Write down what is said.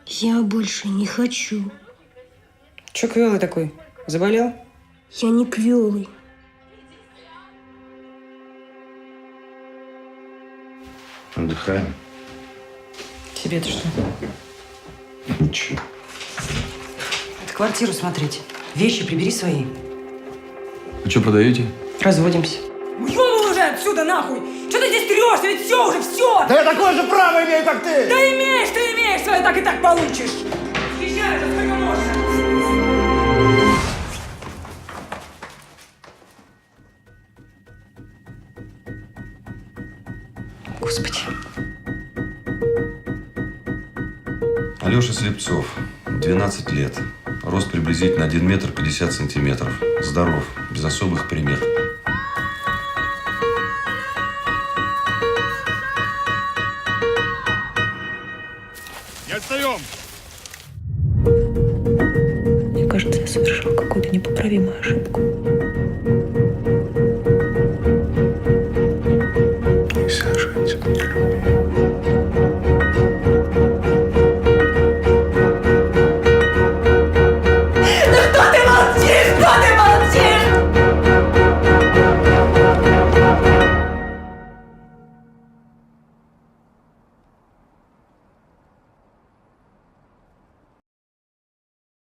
Я больше не хочу. Че квелый такой? Заболел? Я не квелый. Отдыхаем. Тебе-то что? Ничего. Это квартиру смотреть. Вещи прибери свои. Вы что, продаете? Разводимся. Уёбал уже отсюда, нахуй! Что ты здесь трешься? Ведь все уже, все! Да я такое же право имею, как ты! Да имеешь, ты имеешь, свое так и так получишь! Езжай, это сколько можно! Господи. Алеша Слепцов, 12 лет. Рост приблизительно 1 метр 50 сантиметров. Здоров, без особых примет. Не отстаем! Мне кажется, я совершил какую-то непоправимую ошибку.